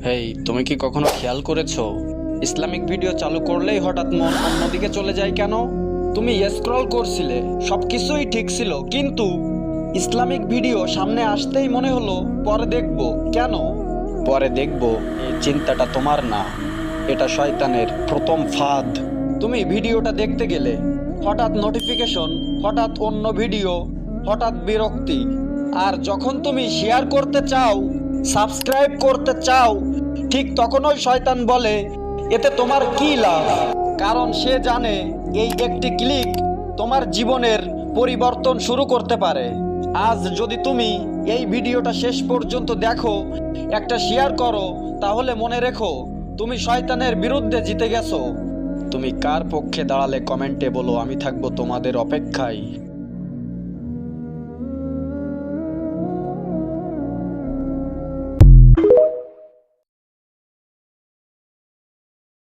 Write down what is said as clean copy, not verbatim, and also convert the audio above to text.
হেই, তুমি কি কখনো খেয়াল করেছো ইসলামিক ভিডিও চালু করলেই হঠাৎ মন অন্যদিকে চলে যায় কেন? তুমি স্ক্রল করছিলে, সবকিছুই ঠিক ছিল, কিন্তু ইসলামিক ভিডিও সামনে আসতেই মনে হলো পরে দেখবো। কেন পরে দেখবো? এই চিন্তাটা তোমার না, এটা শয়তানের প্রথম ফাঁদ। তুমি ভিডিওটা দেখতে গেলে হঠাৎ নোটিফিকেশন, হঠাৎ অন্য ভিডিও, হঠাৎ বিরক্তি। আর যখন তুমি শেয়ার করতে চাও, সাবস্ক্রাইব করতে চাও, ঠিক তখনই শয়তান বলে এতে তোমার কি লাভ। কারণ সে জানে এই একটি ক্লিক তোমার জীবনের পরিবর্তন শুরু করতে পারে। আজ যদি তুমি এই ভিডিওটা শেষ পর্যন্ত দেখো, একটা শেয়ার করো, তাহলে মনে রেখো তুমি শয়তানের বিরুদ্ধে জিতে গেছো। তুমি কার পক্ষে দাঁড়ালে কমেন্টে বলো, আমি থাকবো তোমাদের অপেক্ষায়।